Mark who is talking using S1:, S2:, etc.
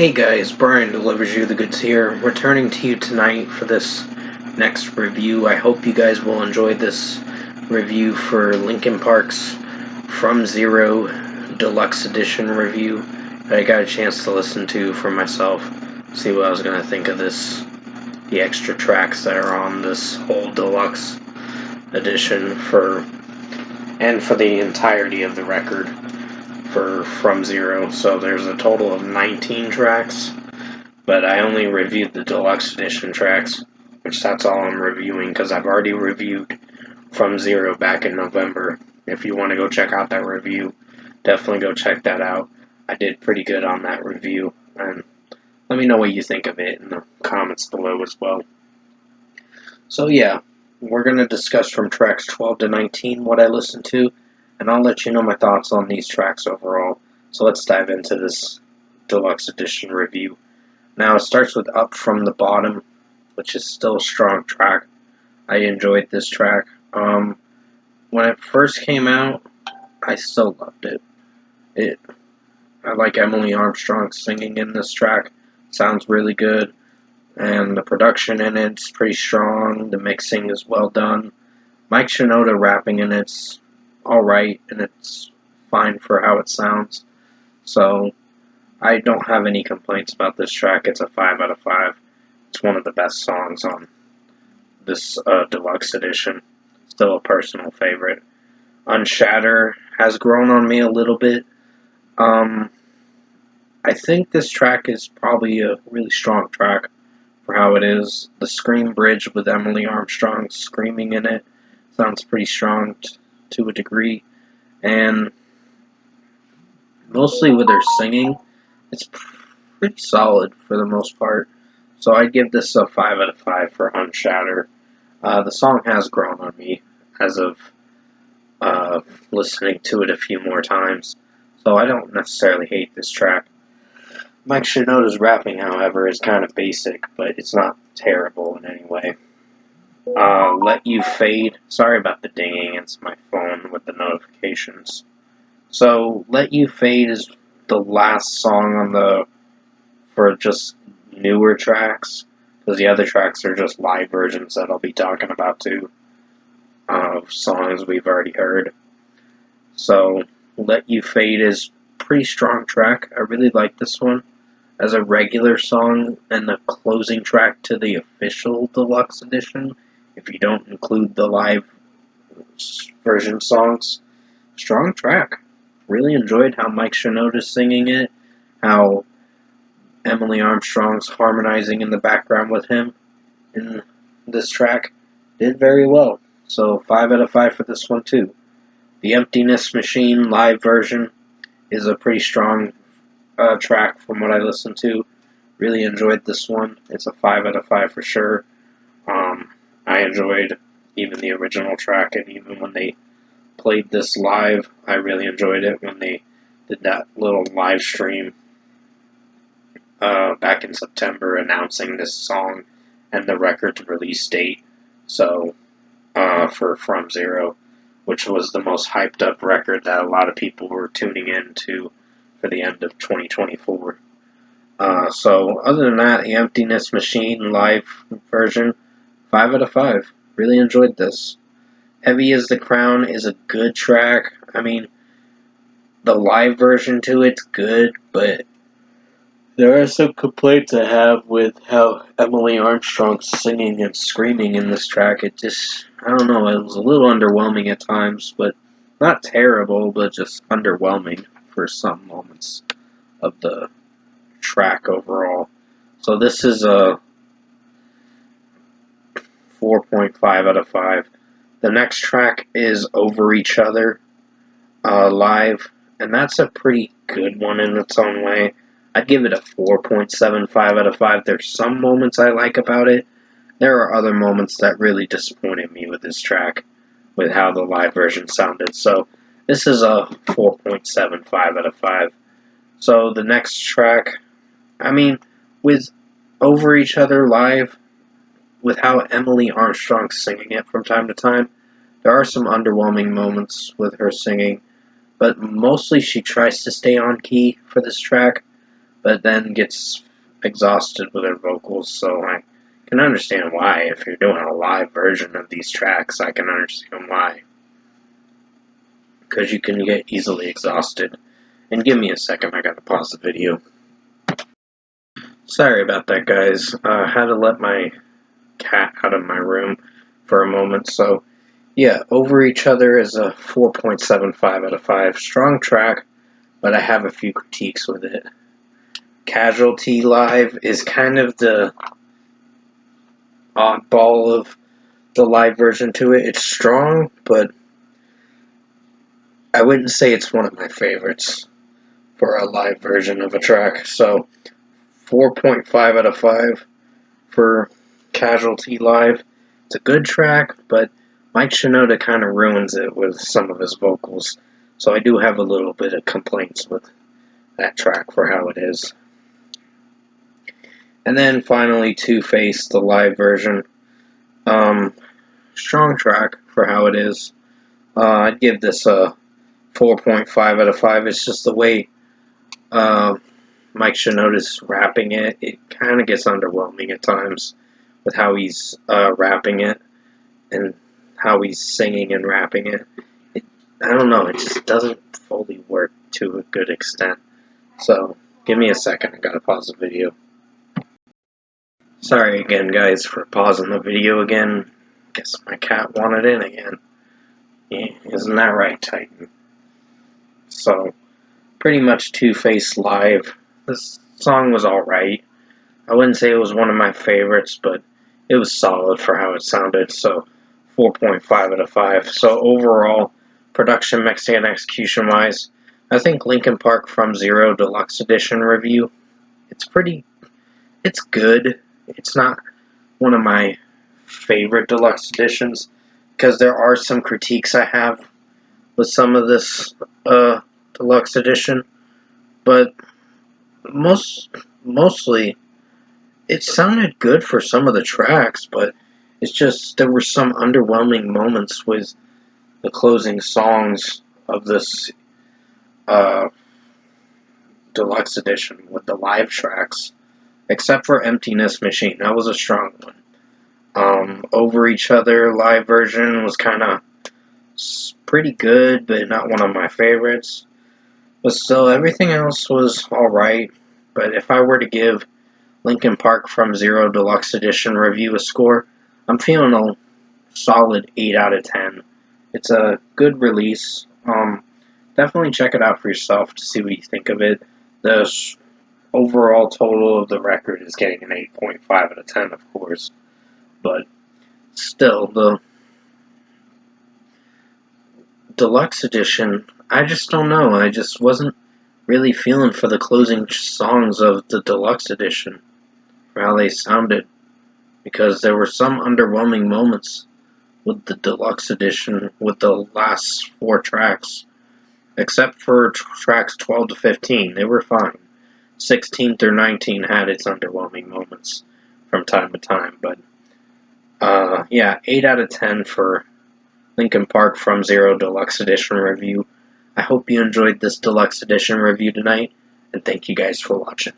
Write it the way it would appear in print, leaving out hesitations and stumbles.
S1: Hey guys, Brian delivers you the goods here, returning to you tonight for this next review. I hope you guys will enjoy this review for Linkin Park's From Zero Deluxe Edition review that I got a chance to listen to for myself, see what I was going to think of the extra tracks that are on this whole deluxe edition for the entirety of the record for From Zero. So there's a total of 19 tracks, but I only reviewed the deluxe edition tracks, which that's all I'm reviewing because I've already reviewed From Zero back in November. If you want to go check out that review, definitely go check that out. I did pretty good on that review, and let me know what you think of it in the comments below as well. So yeah, we're going to discuss from tracks 12 to 19 what I listened to, and I'll let you know my thoughts on these tracks overall. So let's dive into this deluxe edition review. Now it starts with Up From the Bottom, which is still a strong track. I enjoyed this track. When it first came out, I still loved it. I like Emily Armstrong singing in this track. Sounds really good. And the production in it's pretty strong. The mixing is well done. Mike Shinoda rapping in it's alright, and it's fine for how it sounds. So, I don't have any complaints about this track. It's a 5 out of 5. It's one of the best songs on this deluxe edition. Still a personal favorite. Unshatter has grown on me a little bit. I think this track is probably a really strong track for how it is. The Scream Bridge with Emily Armstrong screaming in it sounds pretty strong to a degree, and mostly with her singing, it's pretty solid for the most part. So I'd give this a 5 out of 5 for Unshatter. The song has grown on me as of listening to it a few more times, so I don't necessarily hate this track. Mike Shinoda's rapping, however, is kind of basic, but it's not terrible in any way. Let You Fade. Sorry about the dinging. It's my phone with the notifications. So, Let You Fade is the last song for just newer tracks, because the other tracks are just live versions that I'll be talking about too, of songs we've already heard. So, Let You Fade is a pretty strong track. I really like this one as a regular song and the closing track to the official deluxe edition, if you don't include the live version songs. Strong track. Really enjoyed how Mike Shinoda's singing it, how Emily Armstrong's harmonizing in the background with him in this track. Did very well. So 5 out of 5 for this one too. The Emptiness Machine live version is a pretty strong track from what I listened to. Really enjoyed this one. It's a 5 out of 5 for sure. I enjoyed even the original track, and even when they played this live, I really enjoyed it when they did that little live stream back in September announcing this song and the record's release date. So, for From Zero, which was the most hyped up record that a lot of people were tuning in to for the end of 2024. So, other than that, the Emptiness Machine live version, 5 out of 5. Really enjoyed this. Heavy as the Crown is a good track. I mean, the live version to it's good, but there are some complaints I have with how Emily Armstrong's singing and screaming in this track. It just, I don't know, it was a little underwhelming at times, but not terrible, but just underwhelming for some moments of the track overall. So this is a 4.5 out of 5. The next track is Over Each Other live, and that's a pretty good one in its own way. I'd give it a 4.75 out of 5. There's some moments I like about it. There are other moments that really disappointed me with this track, with how the live version sounded. So this is a 4.75 out of 5. So the next track, I mean, with Over Each Other live, with how Emily Armstrong's singing it from time to time, there are some underwhelming moments with her singing, but mostly she tries to stay on key for this track, but then gets exhausted with her vocals, so I can understand why. If you're doing a live version of these tracks, I can understand why. Because you can get easily exhausted. And give me a second, I gotta pause the video. Sorry about that, guys. I had to let my cat out of my room for a moment, so yeah, Over Each Other is a 4.75 out of 5. Strong track, but I have a few critiques with it. Casualty Live is kind of the oddball of the live version to it. It's strong, but I wouldn't say it's one of my favorites for a live version of a track. So 4.5 out of 5 for Casualty Live. It's a good track, but Mike Shinoda kind of ruins it with some of his vocals. So I do have a little bit of complaints with that track for how it is. And then finally, Two-Face, the live version. Strong track for how it is. I'd give this a 4.5 out of 5. It's just the way Mike Shinoda's rapping it. It kind of gets underwhelming at times with how he's rapping it and how he's singing and rapping it. I don't know, it just doesn't fully work to a good extent. So, give me a second, I gotta pause the video. Sorry again, guys, for pausing the video again. Guess my cat wanted in again. Yeah, isn't that right, Titan? So, pretty much Two-Face live. This song was alright. I wouldn't say it was one of my favorites, but it was solid for how it sounded, so 4.5 out of 5. So overall, production, mixing, and execution-wise, I think Linkin Park From Zero Deluxe Edition review, it's good. It's not one of my favorite deluxe editions, because there are some critiques I have with some of this deluxe edition, but mostly it sounded good for some of the tracks, but it's just there were some underwhelming moments with the closing songs of this deluxe edition with the live tracks, except for Emptiness Machine. That was a strong one. Over Each Other live version was kind of pretty good, but not one of my favorites. But still, everything else was alright. But if I were to give Linkin Park From Zero Deluxe Edition review a score, I'm feeling a solid 8 out of 10. It's a good release. Definitely check it out for yourself to see what you think of it. The overall total of the record is getting an 8.5 out of 10, of course. But still, the deluxe edition, I just don't know. I just wasn't really feeling for the closing songs of the deluxe edition, for how they sounded, because there were some underwhelming moments with the deluxe edition with the last 4 tracks, except for tracks 12 to 15. They were fine. 16 through 19 had its underwhelming moments from time to time, but yeah, 8 out of 10 for Linkin Park From Zero Deluxe Edition review. I hope you enjoyed this Deluxe Edition review tonight, and thank you guys for watching.